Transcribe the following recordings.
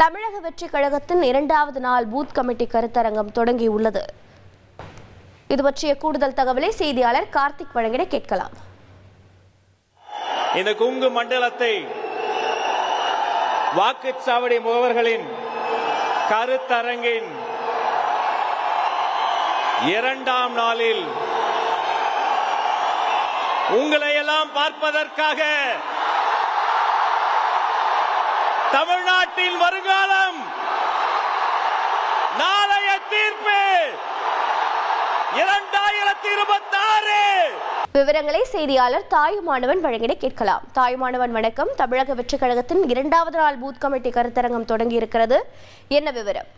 தமிழக வெற்றி கழகத்தின் 2வது நாள் பூத் கமிட்டி கருத்தரங்கம் தொடங்கியுள்ளது. இது பற்றிய கூடுதல் தகவலை செய்தியாளர் கார்த்திக் வழங்கிட கேட்கலாம். இந்த கொங்கு மண்டலத்தை வாக்குச்சாவடி முகவர்களின் கருத்தரங்கின் 2ஆம் நாளில் உங்களை எல்லாம் பார்ப்பதற்காக தமிழ்நாட்டின் வருங்காலம், நாளைய தீர்ப்பு 2026. விவரங்களை செய்தியாளர் தாயுமானவன் வழங்கிட கேட்கலாம். தாயுமானவன் வணக்கம். தமிழக வெற்றி கழகத்தின் 2வது நாள் பூத் கமிட்டி கருத்தரங்கம் தொடங்கி இருக்கிறது, என்ன விவரம்?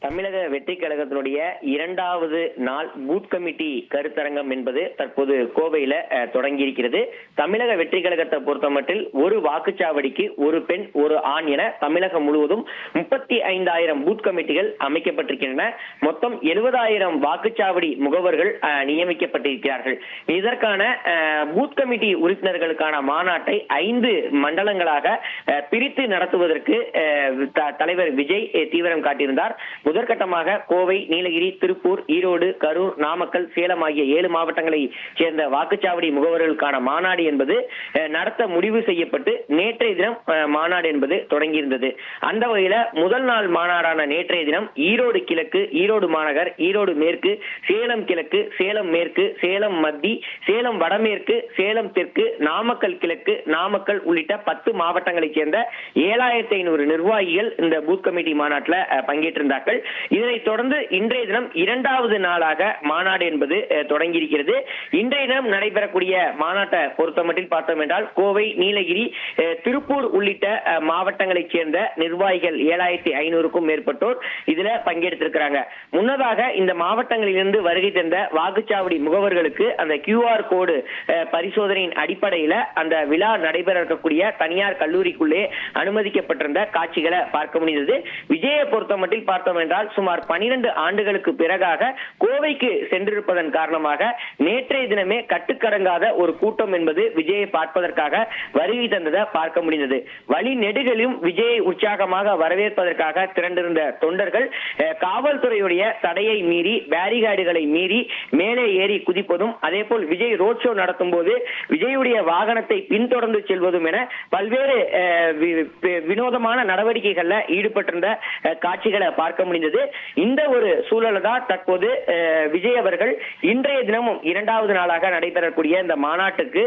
தமிழக வெற்றி கழகத்தினுடைய 2வது நாள் பூத் கமிட்டி கருத்தரங்கம் என்பது தற்போது கோவையில தொடங்கி இருக்கிறது. தமிழக வெற்றி கழகத்தை பொறுத்தமட்டில் ஒரு வாக்குச்சாவடிக்கு ஒரு பெண் ஒரு ஆண் என தமிழகம் முழுவதும் 35,000 பூத் கமிட்டிகள் அமைக்கப்பட்டிருக்கின்றன. மொத்தம் 70,000 வாக்குச்சாவடி முகவர்கள் நியமிக்கப்பட்டிருக்கிறார்கள். இதற்கான பூத் கமிட்டி உறுப்பினர்களுக்கான மாநாட்டை 5 மண்டலங்களாக பிரித்து நடத்துவதற்கு தலைவர் விஜய் தீவிரம் காட்டியிருந்தார். முதற்கட்டமாக கோவை, நீலகிரி, திருப்பூர், ஈரோடு, கரூர், நாமக்கல், சேலம் ஆகிய 7 மாவட்டங்களை சேர்ந்த வாக்குச்சாவடி முகவர்களுக்கான மாநாடு என்பது நடத்த முடிவு செய்யப்பட்டு நேற்றைய தினம் மாநாடு என்பது தொடங்கியிருந்தது. அந்த வகையில முதல் நாள் மாநாடான நேற்றைய தினம் ஈரோடு கிழக்கு, ஈரோடு மாநகர், ஈரோடு மேற்கு, சேலம் கிழக்கு, சேலம் மேற்கு, சேலம் மத்தி, சேலம் வடமேற்கு, சேலம் தெற்கு, நாமக்கல் கிழக்கு, நாமக்கல் உள்ளிட்ட 10 மாவட்டங்களைச் சேர்ந்த 7,500 நிர்வாகிகள் இந்த பூத் கமிட்டி மாநாட்டில் பங்கேற்றிருந்தார்கள். இதனைத் தொடர்ந்து இன்றைய தினம் 2வது நாளாக மாநாடு என்பது தொடங்கி இருக்கிறது. இன்றைய தினம் நடைபெறக்கூடிய மாநாட்டை பொறுத்தமட்டில் பார்த்தோம் என்றால் கோவை, நீலகிரி, திருப்பூர் உள்ளிட்ட மாவட்டங்களைச் சேர்ந்த நிர்வாகிகள் 7,500க்கும் மேற்பட்டோர் இதுல பங்கெடுத்திருக்கிறாங்க. முன்னதாக இந்த மாவட்டங்களிலிருந்து வருகை தந்த வாக்குச்சாவடி முகவர்களுக்கு அந்த QR கோடு பரிசோதனையின் அடிப்படையில் அந்த விழா நடைபெற இருக்கக்கூடிய தனியார் கல்லூரிக்குள்ளே அனுமதிக்கப்பட்டிருந்த காட்சிகளை பார்க்க முடிந்தது. விஜயை பொறுத்தமட்டில் பார்த்தோம் என்றால் சுமார் 12 ஆண்டுகளுக்கு பிறகாக கோவைக்கு சென்றிருப்பதன் காரணமாக நேற்றைய தினமே கட்டுக்கடங்காத ஒரு கூட்டம் என்பது விஜயை பார்ப்பதற்காக வருகை தந்ததை பார்க்க முடிந்தது. வழி நெடுகிலும் விஜயை உற்சாகமாக வரவேற்பதற்காக திரண்டிருந்த தொண்டர்கள் காவல்துறையுடைய தடையை மீறி, பேரிகார்டுகளை மீறி மேலே ஏறி குதிப்பதும், அதே போல் விஜய் ரோட் ஷோ நடத்தும் போது விஜயுடைய வாகனத்தை பின்தொடர்ந்து செல்வதும் என பல்வேறு வினோதமான நடவடிக்கைகள்ல ஈடுபட்டிருந்த காட்சிகளை பார்க்க முடிந்தது. இந்த ஒரு சூழல தான் தற்போது விஜய் அவர்கள் இன்றைய தினமும் 2வது நாளாக நடைபெறக்கூடிய இந்த மாநாட்டுக்கு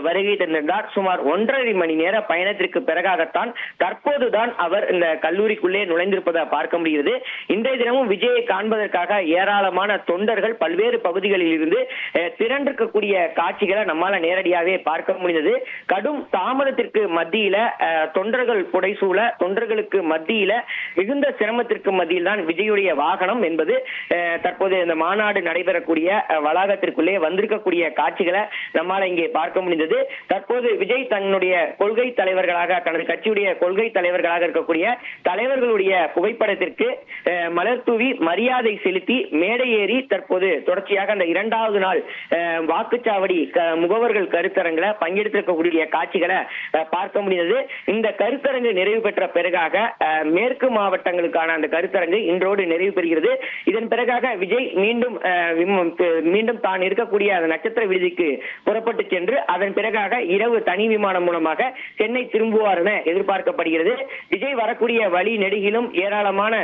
வருகை தந்திருந்தார். சுமார் 1.5 மணி நேர பயணத்திற்கு பிறகாகத்தான் தற்போதுதான் அவர் இந்த கல்லூரிக்குள்ளே நுழைந்திருப்பதை பார்க்க முடிகிறது. இன்றைய தினமும் விஜயை காண்பதற்காக ஏராளமான தொண்டர்கள் பல்வேறு பகுதிகளில் இருந்து திரண்டிருக்கக்கூடிய காட்சிகளை நம்மால நேரடியாகவே பார்க்க முடிந்தது. கடும் தாமதத்திற்கு மத்தியில தொண்டர்கள் புடைசூழ, தொண்டர்களுக்கு மத்தியில மிகுந்த சிரமத்திற்கு மத்தியில் தான் விஜயுடைய வாகனம் என்பது தற்போது இந்த மாநாடு நடைபெறக்கூடிய வளாகத்திற்குள்ளே வந்திருக்கக்கூடிய காட்சிகளை நம்மால இங்கே பார்க்க முடிந்தது. தற்போது விஜய் தன்னுடைய கொள்கை தலைவர்களாக, தனது கட்சியுடைய கொள்கை தலைவர்களாக இருக்கக்கூடிய தலைவர்களுடைய புகைப்படத்திற்கு மலர் தூவி மரியாதை செலுத்தி மேடை ஏறி தற்போது தொடர்ச்சியாக அந்த 2வது நாள் வாக்குச்சாவடி முகவர்கள் கருத்தரங்கில் பங்கெடுத்திருக்கக்கூடிய காட்சிகளை பார்க்க முடிந்தது. இந்த கருத்தரங்கு நிறைவு பெற்ற பிறகாக மேற்கு மாவட்டங்களுக்கான அந்த கருத்தரங்கு இன்றோடு நிறைவு பெறுகிறது. இதன் பிறகாக விஜய் மீண்டும் தான் இருக்கக்கூடிய அந்த நட்சத்திர விடுதிக்கு புறப்பட்டு சென்று அதன் பிறகாக இரவு தனி விமானம் மூலமாக சென்னை திரும்புவார் என எதிர்பார்க்கப்படுகிறது. விஜய் வரக்கூடிய வழி நெடுகிலும் ஏராளமான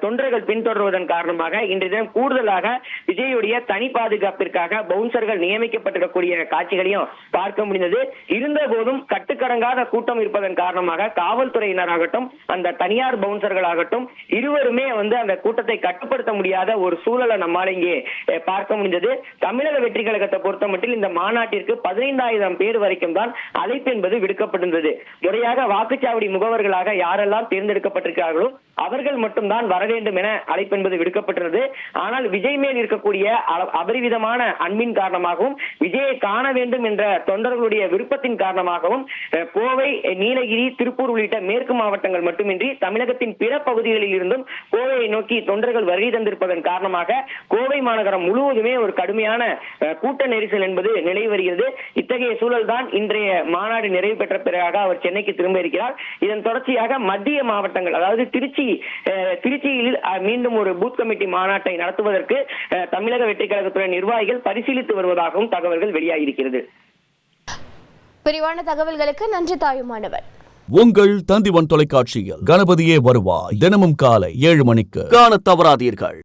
தொண்டர்கள் பின்தொடர்வதன் காரணமாக இன்றைய தினம் கூடுதலாக விஜயுடைய தனி பாதுகாப்பிற்காக பவுன்சர்கள் நியமிக்கப்பட்டிருக்கக்கூடிய காட்சிகளையும் பார்க்க முடிந்தது. இருந்த போதும் கட்டுக்கடங்காத கூட்டம் இருப்பதன் காரணமாக காவல்துறையினராகட்டும், அந்த தனியார் பவுன்சர்கள் ஆகட்டும், இருவருமே அந்த கூட்டத்தை கட்டுப்படுத்த முடியாத ஒரு சூழலை நம்மால் இங்கே பார்க்க முடிந்தது. தமிழக வெற்றி கழகத்தை பொறுத்தமட்டில் இந்த மாநாட்டிற்கு 15,000 பேர் வரைக்கும் தான் அழைப்பு என்பது விடுக்கப்பட்டிருந்தது. முறையாக வாக்குச்சாவடி முகவர்களாக யாரெல்லாம் தேர்ந்தெடுக்கப்பட்டிருக்கிறார்களோ அவர்கள் மட்டும்தான் வர வேண்டும் என அழைப்பு என்பது விடுக்கப்பட்டிருந்தது. ஆனால் விஜய் மேல் இருக்கக்கூடிய அபரிவிதமான அன்பின் காரணமாகவும், விஜயை காண வேண்டும் என்ற தொண்டர்களுடைய விருப்பத்தின் காரணமாகவும் கோவை, நீலகிரி, திருப்பூர் உள்ளிட்ட மேற்கு மாவட்டங்கள் மட்டுமின்றி தமிழகத்தின் பிற பகுதிகளில் இருந்தும் கோவை கோவையை நோக்கி தொண்டர்கள் வருகை தந்திருப்பதன் காரணமாக கோவை மாநகரம் முழுவதுமே ஒரு கடுமையான கூட்ட நெரிசல் என்பது நிலவி வருகிறது. இத்தகைய சூழல் தான் இன்றைய மாநாடு நிறைவு பெற்ற பிறகாக அவர் சென்னைக்கு திரும்ப இருக்கிறார். இதன் தொடர்ச்சியாக மத்திய மாவட்டங்கள், அதாவது திருச்சியில் மீண்டும் ஒரு பூத் கமிட்டி மாநாட்டை நடத்துவதற்கு தமிழக வெற்றி கழகத்துறை நிர்வாகிகள் பரிசீலித்து வருவதாகவும் தகவல்கள் வெளியாகியிருக்கிறது. விரிவான தகவல்களுக்கு நன்றி தாயுமானவன். உங்கள் தந்திவன் தொலைக்காட்சியில் கணபதியே வருவாய் தினமும் காலை 7 மணிக்கு காணத் தவறாதீர்கள்.